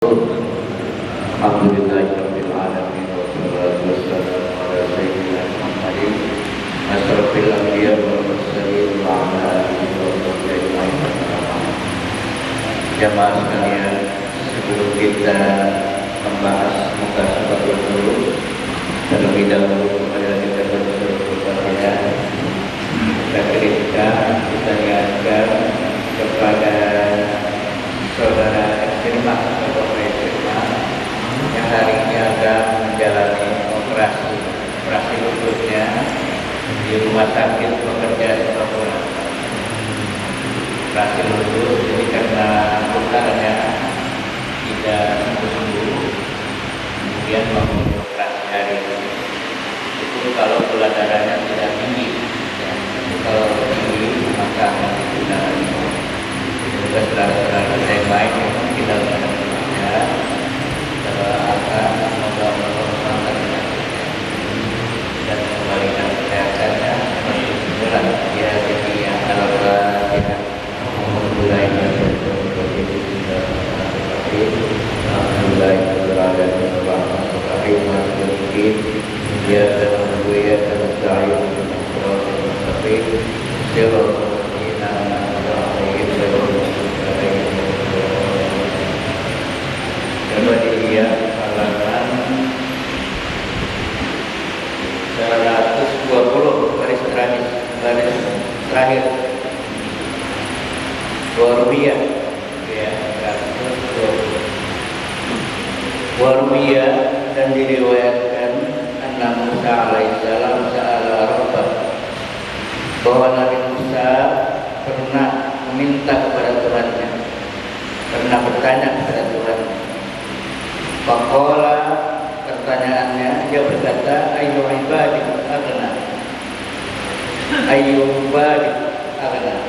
Alhamdulillahirabbil alamin wassalatu wassalamu ala sayyidina Muhammadin asyrafil anbiya wal mursalin wa ala alihi wa sahbihi ajma'in. Jamaah sekalian, sebelum kita membahas muka surat Al-Mulk, terlebih dahulu kepada kita bersyukur kita ingatkan kepada saudara Firman atau Firman yang hari ini akan menjalani operasi lututnya di rumah sakit pekerja Singapura. Operasi lutut, jadi karena lukanya tidak sembuh, kemudian memiliki operasi hari ini. Itu kalau gula darahnya tidak tinggi, ya. Kalau tinggi maka akan digunakan. Juga saudara-saudara yang baik kita semuanya akan semoga Allah dan kembalikan kesehatannya seperti semula ya, jadi yang adalah tidak memulai alhamdulillah berada di bawah rahmat mungkin dia dalam buaya dan saya tapi coba dilihat halaman 120 baris terakhir Warwiyah ya, 120 Warwiyah dan diriwayatkan anna Musa alaihissalam sa'ala rabbah, bahwa Nabi Musa pernah meminta kepada Tuhannya, pernah bertanya kepada Tuhannya. Faqala, pertanyaannya, dia berkata, ayyu ibadi aghna, ayyu ibadi aghna,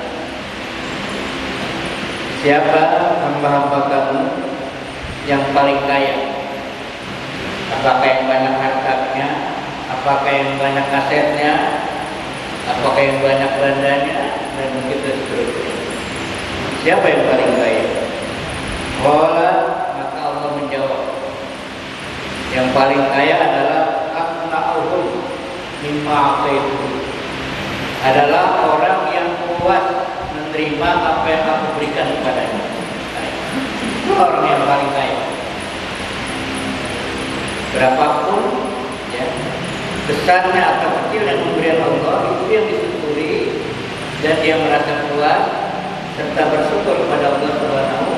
siapa hamba-hamba kamu yang paling kaya? Apakah yang banyak hartanya? Apakah yang banyak asetnya? Apakah yang banyak bandanya? Dan begitu seterusnya. Siapa yang paling kaya? Qala, maka Allah menjawab, yang paling kaya adalah aqna'uhum mimma a'taitu, adalah orang yang puas menerima apa yang aku berikan kepadanya. Itu orang yang paling kaya. Berapapun ya besarnya atau kecil yang memberikan Allah, itu yang disyukuri dan dia merasa puas serta bersyukur kepada Allah Subhanahu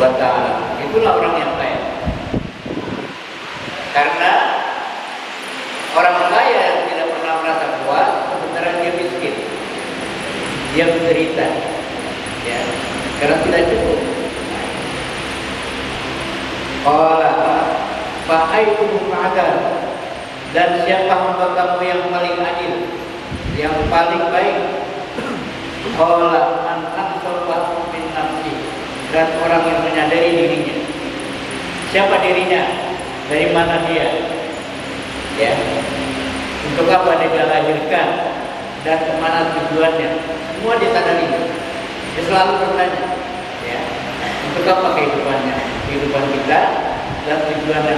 wa ta'ala. Itulah orang yang kaya. Karena orang kaya yang tidak pernah merasa puas sebenarnya dia miskin, dia menderita ya, karena tidak cukup. Fa'aikum adal, dan siapa hamba kamu yang paling adil, yang paling baik? Qala man ansafat min nafsi, dan orang yang menyadari dirinya. Siapa dirinya? Dari mana dia? Ya. Untuk apa dia dilahirkan dan kemana tujuannya? Semua disadari. Dia selalu bertanya, ya. Untuk apa kehidupannya? Kehidupan kita dan tujuannya.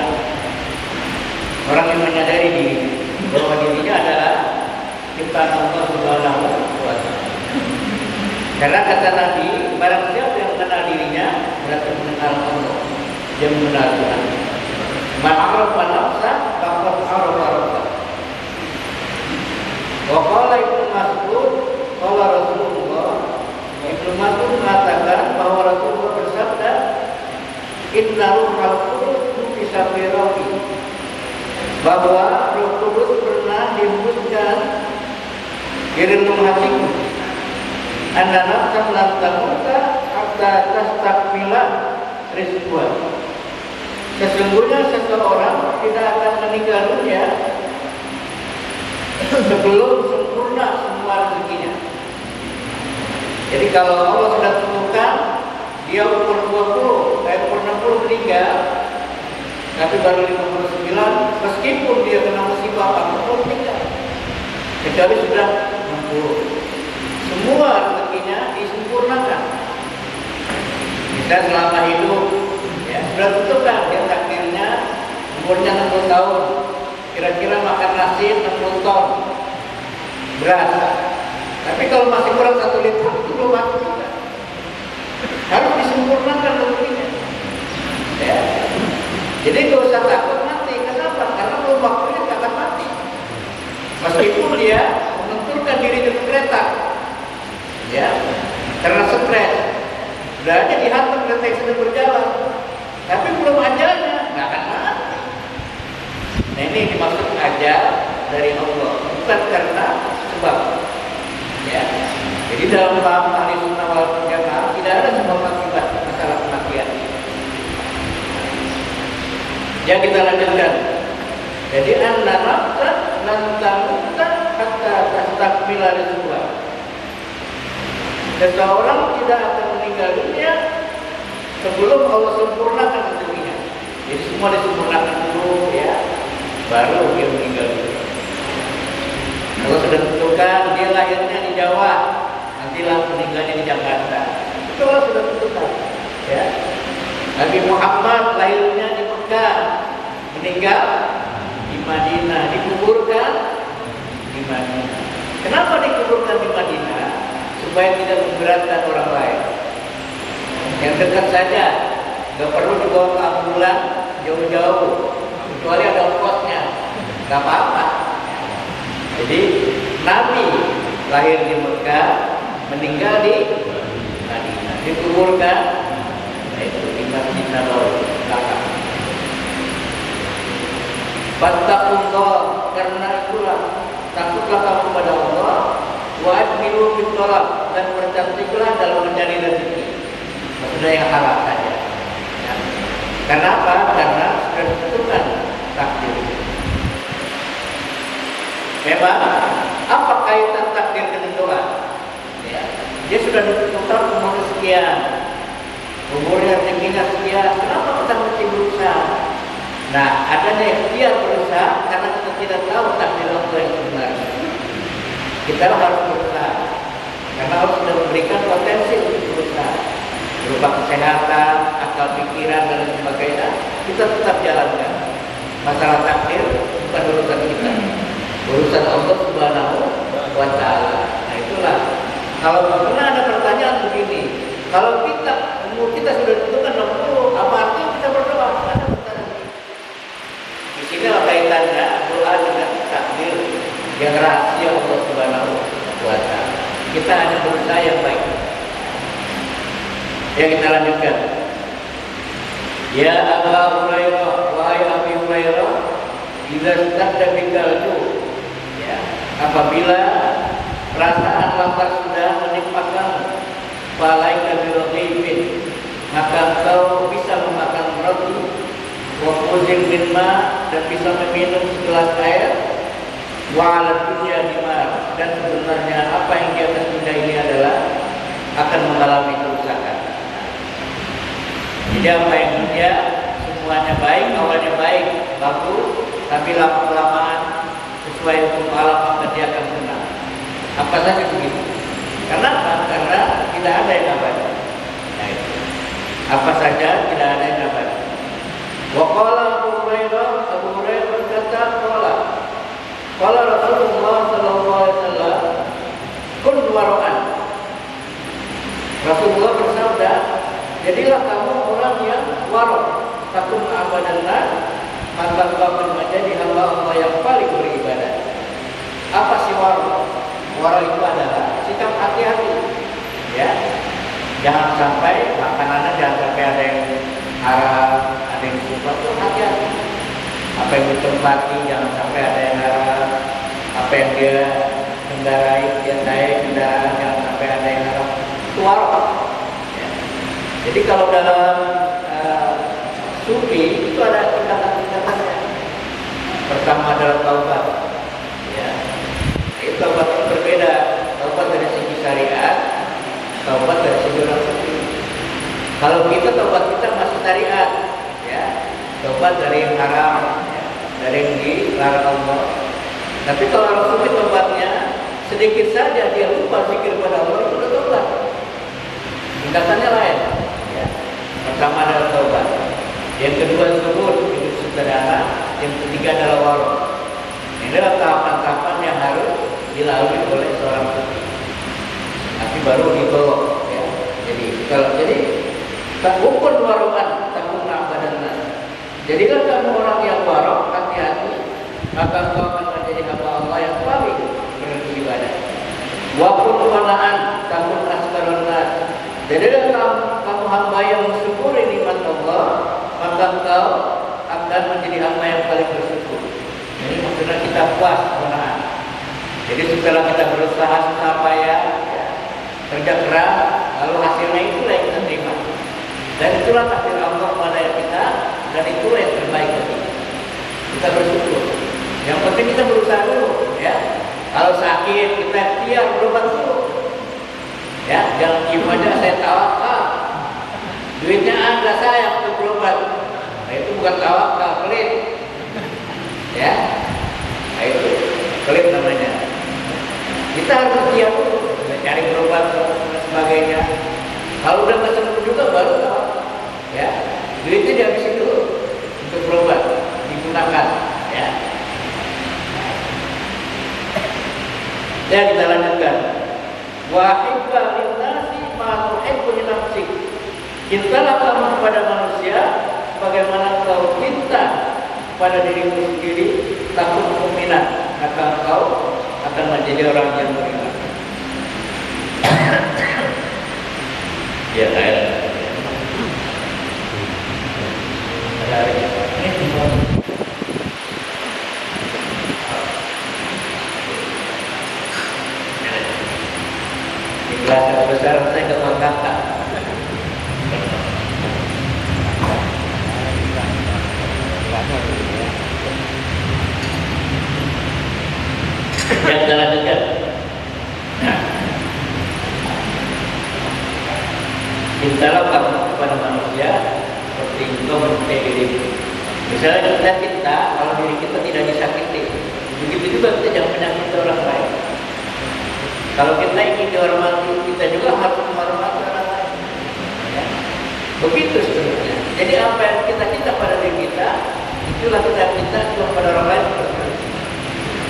Orang yang menyadari diri bahwa dirinya adalah ciptaan Allah Subhanahu wa ta'ala. Karena kata Nabi, barang siapa yang mengenal dirinya berarti mengenal Allah, dia mengenal Tuhan. Man arafa nafsa faqad arafa rabbah. Wa qala Ibnu Mas'ud, qala Rasulullah, Ibnu Mas'ud mengatakan bahwa Rasulullah bersabda, inna ruhal qudus nufisa fi rawhi, bahwa Roh Kudus pernah dihembuskan di relung hatiku. Anna nafsan lan tamuta hatta tastakmila rizqah. Sesungguhnya seseorang tidak akan meninggal dunia sebelum sempurna semua rezekinya. Jadi kalau Allah sudah tentukan dia umur umur 60 meninggal, tapi baru 59, meskipun dia kena musibah 40 meninggal, kecuali sudah 60. Semua rezekinya disempurnakan. Kita selama hidup ya, sudah tentukan dia takdirnya umurnya 60 tahun, kira-kira makan nasi 60 ton beras. Tapi kalau masih kurang 1 liter itu belum mati juga. Harus disempurnakan rezekinya. Ya. Jadi nggak usah takut mati. Kenapa? Karena belum waktunya nggak akan mati. Meskipun dia menentukan diri di kereta, ya, karena stres, udah aja dihantam kereta yang sedang berjalan, tapi belum ajalnya, nggak akan mati. Nah ini dimaksud ajal dari Allah, bukan karena sebab. Ya. Jadi dalam paham ahli sunnah wal jamaah tidak ada sebab akibat masalah kematian. Ya kita lanjutkan. Jadi an-nafsa lan tamuta hatta tastakmila rizqah. Seseorang tidak akan meninggal dunia sebelum Allah sempurnakan rezekinya. Jadi semua disempurnakan dulu ya, baru dia meninggal dunia. Kalau sudah tentukan dia lahirnya di Jawa, nantilah meninggalnya di Jakarta. Itu Allah sudah tentukan. Ya. Nabi Muhammad lahirnya di Mekah, meninggal di Madinah, dikuburkan di Madinah. Kenapa dikuburkan di Madinah? Supaya tidak memberatkan orang lain. Yang dekat saja, nggak perlu dibawa ke ambulan jauh-jauh, kecuali ada ongkosnya, nggak apa-apa. Jadi Nabi lahir di Mekah, meninggal di Madinah, dikuburkan itu di Masjid Nabawi. Fattaqullah, karena itulah takutlah kamu kepada Allah, wa ajmilu fit talab, dan bercantiklah dalam mencari rezeki. Maksudnya yang halal saja. Ya. Karena apa? Karena sudah ditentukan takdir. Memang apa kaitan takdir dengan doa? Ya. Dia sudah ditentukan umur sekian, umurnya rezekinya sekian. Kenapa kita mesti berusaha? Nah, adanya ikhtiar berusaha karena kita tidak tahu takdir Allah yang sebenarnya. Kita harus berusaha karena Allah sudah memberikan potensi untuk berusaha berupa kesehatan, akal pikiran dan sebagainya. Kita tetap jalankan. Masalah takdir bukan urusan kita, urusan Allah Subhanahu wa Ta'ala. Nah itulah. Kalau pernah ada pertanyaan begini, kalau umur kita sudah ditentukan 60, apa artinya kita berdoa? Ada pertanyaan. Di sini kaitannya doa dengan takdir yang rahasia Allah Subhanahu wa Ta'ala. Kita hanya berusaha yang baik. Ya kita lanjutkan. Ya Abu Hurairah, wahai Abu Hurairah, bila stadda bikalju, ya, apabila perasaan lapar sudah menimpa kamu, falaika birghibin, maka kau bisa memakan roti, wa khuzin min ma, dan bisa meminum segelas air, wa ala dunya dimar, dan sebenarnya apa yang di atas dunia ini adalah akan mengalami kerusakan. Jadi apa yang dunia semuanya baik, awalnya baik, bagus, tapi lama-kelamaan sesuai hukum alam maka dia akan kena. Apa saja begitu. Karena tidak ada yang abadi. Nah, itu. Apa saja tidak ada yang abadi. Wa qala Abu Hurairah berkata, qala Rasulullah sallallahu alaihi wasallam, kun wara'an. Rasulullah bersabda, jadilah kamu orang yang waro, takut abadanlah, maka kau akan menjadi hamba Allah yang paling beribadah. Apa sih waro? Waro itu adalah sikap hati-hati, ya. Jangan sampai makanannya jangan sampai ada yang haram, ada yang suka, itu hati-hati. Apa yang ditempati jangan sampai ada yang haram. Apa yang dia kendarai, dia naik kendaraan jangan sampai ada yang haram. Itu waro. Jadi kalau dalam sufi itu ada tingkatan-tingkatannya. Pertama adalah taubat. Ya. Itu taubat itu berbeda. Taubat dari segi syariat, taubat dari segi orang sufi. Kalau kita taubat kita masih syariat, ya. Taubat dari yang haram, ya. Dari yang dilarang Allah. Tapi kalau orang sufi taubatnya sedikit saja dia lupa zikir pada Allah itu sudah taubat. Tingkatannya lain. Pertama adalah taubat. Yang kedua zuhud, hidup sederhana. Yang ketiga adalah warok. Ini adalah tahapan-tahapan yang harus dilalui oleh seorang sufi. Nanti baru dibawa. Ya. Jadi ukur warokan takun badan. Jadilah kamu orang yang warok, hati-hati, maka engkau akan menjadi hamba Allah yang paling beribadah. Waktu kemanaan takun askarun nas. Jadilah kamu hamba yang mensyukuri nikmat Allah, maka engkau akan menjadi hamba yang paling bersyukur. Jadi maksudnya kita puas kemanaan. Jadi setelah kita berusaha susah payah, kerja keras, lalu hasilnya itulah yang kita terima. Dan itulah takdir Allah pada kita, dan itulah yang terbaik bagi kita. Kita bersyukur. Yang penting kita berusaha dulu, ya. Kalau sakit kita ikhtiar berobat dulu. Ya, jangan diem aja saya tawakal. Duitnya ada saya untuk berobat. Nah, itu bukan tawakal, pelit. Ya. Nah, itu pelit namanya. Kita harus ikhtiar dulu, cari berobat dan sebagainya. Kalau udah ketemu juga baru tawakal. Ya. Duitnya dihabisin dulu untuk berobat, digunakan, ya. Ya, kita lanjutkan. Wa hibba linnasi ma tuhibbu li nafsik. Cintalah kamu kepada manusia sebagaimana kau cinta pada dirimu sendiri, takut mukminah, maka kau akan menjadi orang yang beriman. Ya, saya kelas besar saya ketua kakak. Yang kita lanjutkan. Nah, cintalah kamu kepada manusia seperti engkau mencintai dirimu. Misalnya kita cinta, kalau diri kita tidak disakiti, begitu juga kita jangan menyakiti orang lain. Kalau kita ingin dihormati, kita juga harus menghormati orang lain. Ya. Begitu sebenarnya. Jadi apa yang kita cinta pada diri kita, itulah kita cinta juga pada orang lain.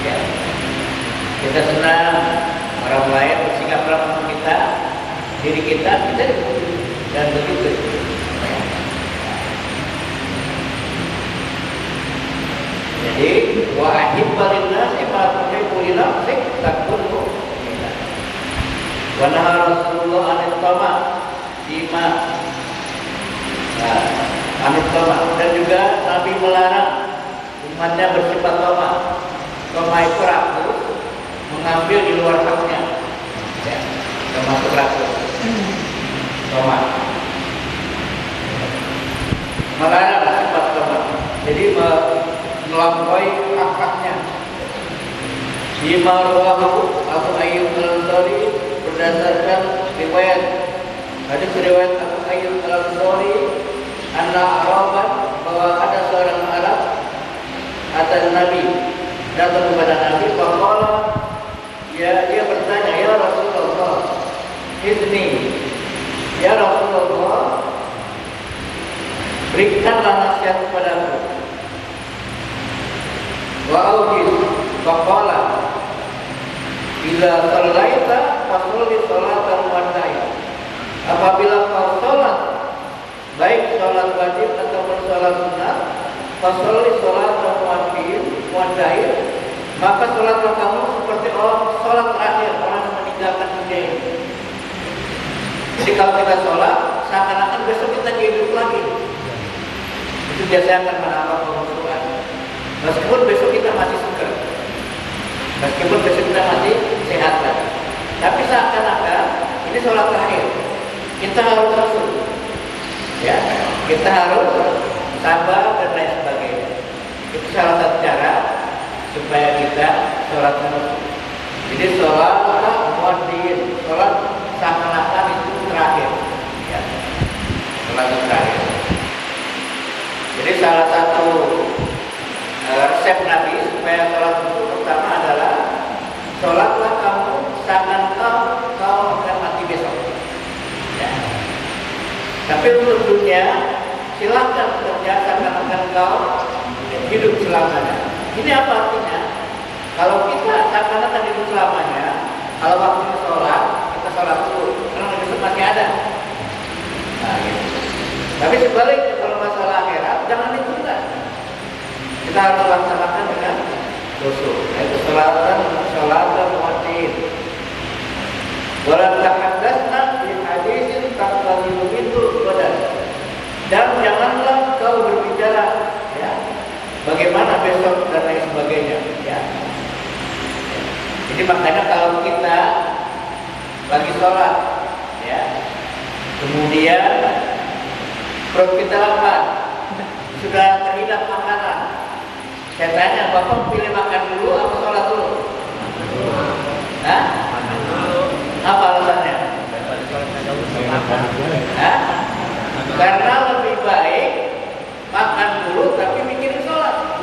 Ya. Kita senang orang lain bersikap ramah kita, diri kita dan begitu. Ya. Jadi wa ahibba linnasi ma tuhibbu li nafsik takun mu'minah. Wa nahaa Rasulullah anil tama bima. Nah, anil tama, dan juga Nabi melarang umatnya bersifat tama. Tama itu rakus, mengambil di luar haknya. Ya, termasuk rakus. Tama. Melarang sifat tama. Jadi melampaui hak-haknya. Bima rawahu Abu Ayyub al-Ansari berdasarkan riwayat hadis riwayat Abu Ayyub al-Ansari, anna Araban, bahwa ada seorang Arab atas Nabi, datang kepada Nabi, faqala, dia bertanya, ya Rasulullah, izni, ya Rasulullah, berikanlah nasihat kepadaku. Wa aujid, faqala, bila shalaita fasholli sholatan wardai. Apabila kau sholat, baik sholat wajib ataupun sholat sunat, fasholli sholatan wardai, maka sholatlah kamu seperti orang sholat terakhir, orang yang meninggalkan dunia ini. Jadi kalau kita sholat, seakan-akan besok kita hidup lagi. Itu biasanya akan menambah kehusuan. Meskipun besok kita masih segar, meskipun besok kita masih sehat lagi, tapi seakan-akan ini sholat terakhir. Kita harus terus, ya, kita harus sabar dan lain sebagainya. Itu salah satu cara supaya kita sholat terus. Jadi sholat muadzin, sholat seakan-akan itu terakhir, ya, sholat terakhir. Jadi salah satu resep Nabi supaya sholat itu pertama adalah sholatlah kamu seakan-akan kau akan mati besok. Ya. Tapi untuk dunia silahkan kerja engkau hidup selamanya. Ini apa artinya? Kalau kita seakan-akan hidup selamanya, kalau waktu sholat, kita sholat dulu, karena besok masih ada. Nah, gitu. Tapi sebaliknya kalau masalah akhirat, jangan ditunda. Kita harus laksanakan dengan khusyuk. Yaitu sholatan mu'atin. Walau tahaddatsna bi hadisin taqtadimu minhu badan. Dan janganlah kau berbicara, ya, bagaimana besok dan lain sebagainya, ya. Jadi makanya kalau kita lagi sholat, ya, kemudian perut kita lapar, sudah terhidap makanan, saya tanya, Bapak pilih makan dulu atau sholat dulu? Hah? Apa alasannya? Hah? Karena lebih baik makan dulu tapi mikirin sholat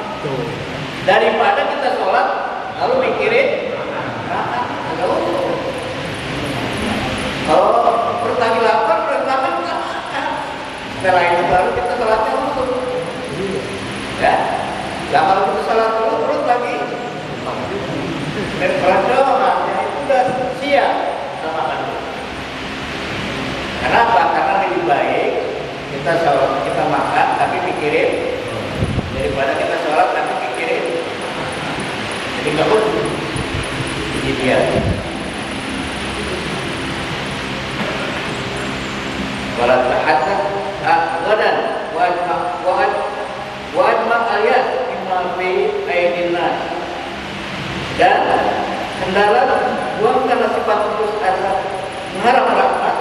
daripada kita sholat lalu mikirin makan. Kalau perut lagi lapar, perut makan kita makan. Setelah itu baru kita sholatnya utuh. Ya, nah kalau kita sholat dulu perut lagi dan perut ya itu udah siap kita makan dulu. Kenapa? Karena lebih baik kita sholat, kita makan tapi mikirin daripada kita sholat tapi mikirin. Jadi nggak boleh. Ini dia. Walau tahaddatsna ghadan wa ajma ayat mimma fi aidina. Dan hendaklah buangkanlah sifat putus asa, mengharap rahmat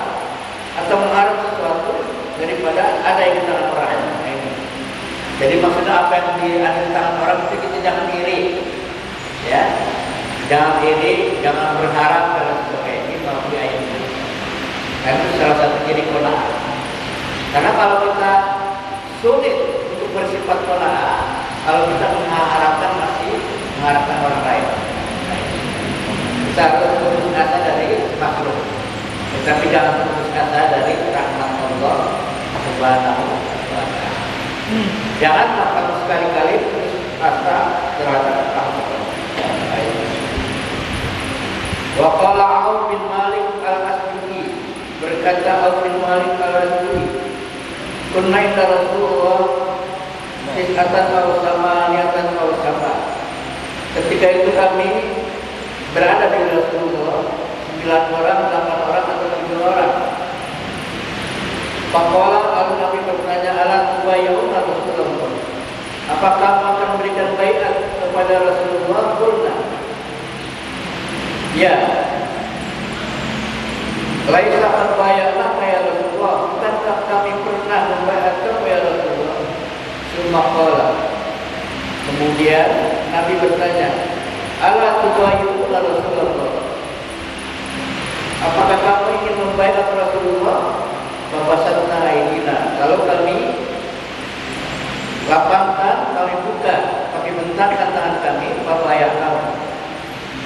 atau mengharap sesuatu daripada ada yang di tangan orang. Jadi maksudnya apa yang ada di tangan orang itu kita jangan iri, ya, jangan iri, jangan berharap dan sebagainya. Ini mau ini. Karena itu salah satu jadi qanaah. Karena kalau kita sulit untuk bersifat qanaah, kalau kita mengharapkan masih mengharapkan orang lain, kita harus putus asa dari makhluk. Tetapi jangan putus asa dari rahmat Allah Subhanahu wa ta'ala. Jangan kamu sekali-kali putus asa terhadap rahmat Allah. Wa qala Auf bin Malik al-Asbuhi, berkata Auf bin Malik al-Asbuhi, kunna inda Rasulullah tis'atan wa samaniyatan wa sab'a. Ketika itu kami berada di Rasulullah 9 orang, 8 orang atau 7 orang. Faqala, lalu Nabi bertanya, ala tubayyuna Rasulullah, apakah kamu akan memberikan baiat kepada Rasulullah? Qulna, ya. Laisa qad bayana ya Rasulullah, bukankah kami pernah membaiatkan ya Rasulullah? Summa qala, kemudian Nabi bertanya, ala tubayyuna Rasulullah, apakah kamu ingin membaiat Rasulullah? Babasatna aidina, kalau kami lapangkan, kami buka, kami bentangkan tangan kami, babaiat kamu,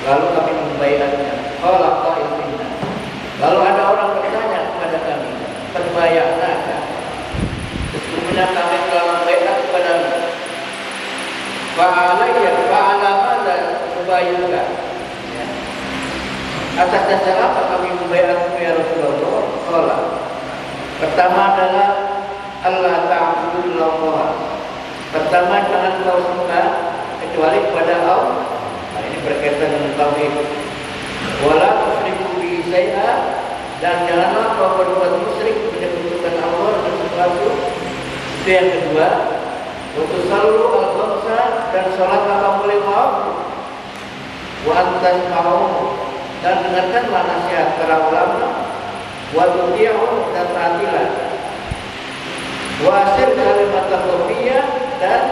lalu kami membaiatnya. Qala qa'il minna, lalu ada orang bertanya kepada kami, terbayakna, sesungguhnya kami telah membaiat kepadamu. Fa'ala madza tubayyuka, atas dasar apa kami membaiatmu ya Rasulullah? Qala, pertama adalah Allah ta'budullah. Pertama, jangan kau sembah kecuali kepada Allah. Nah, ini berkaitan dengan tauhid. Wala tusyriku bihi syai'a, dan janganlah kau berbuat musyrik menyekutukan Allah dengan sesuatu. Itu yang kedua. Wa tusallu al-khamsa, dan salatlah kamu 5 waktu. Wa antasma'u, dan dengarkanlah nasihat para ulama. Wa tuti'u, dan taatilah. Wa asir kalimat khafiyah, dan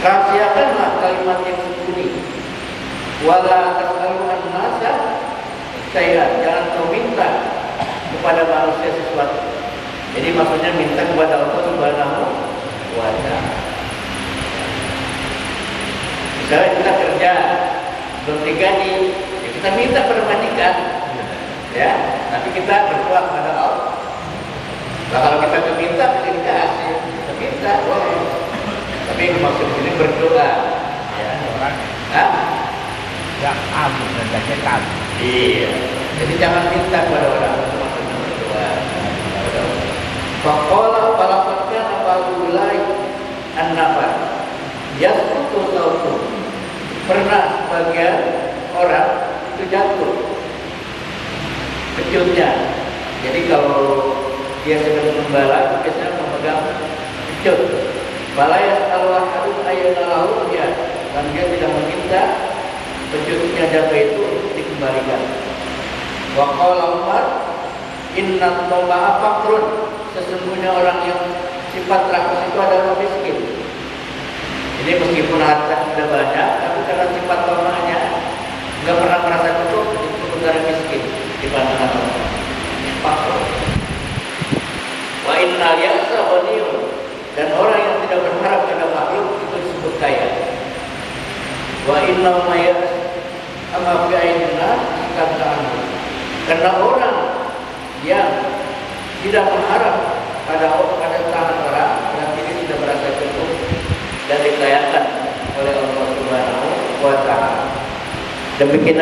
rahasiakanlah kalimat yang sembunyi. Wala tas'alu an-nasa syai'an, jangan kau minta kepada manusia sesuatu. Jadi maksudnya minta kepada Allah Subhanahu wa ta'ala. Misalnya kita kerja belum digaji, ya kita minta permajikan, ya, tapi kita berdoa kepada Allah. Nah, kalau kita meminta, pasti dikasih. Bacakan. Iya. Jadi jangan minta kepada orang. Faqala falaqad abulai an-nafar yasqutu sautu. Pernah sebagian orang itu jatuh pecutnya. Jadi kalau dia sedang membalak biasanya memegang pecut. Balayas al-wahadun ayyadalahu ya, dan dia tidak meminta pecutnya jatuh itu untuk dikembalikan. Wa qala Umar, inna taba'a faqrun, sesungguhnya orang yang sifat rakus itu adalah miskin. Ini meskipun harta sudah banyak, tapi karena sifat tamahnya nggak pernah merasa cukup, itu negara miskin di pandangan Allah. Faqrun. Wa inna ya'sa ghaniyun, dan orang yang tidak berharap pada makhluk itu disebut kaya. Wa inna ma amma fi aidina katakan. Karena orang yang tidak berharap pada tangan orang, berarti dia tidak merasa cukup dan dikayakan oleh Allah Subhanahu wa Ta'ala. Demikian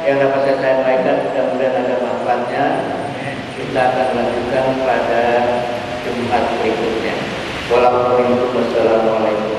yang dapat saya sampaikan, mudah-mudahan ada manfaatnya. Kita akan lanjutkan pada Jumat berikutnya. Wassalamualaikum warahmatullahi wabarakatuh.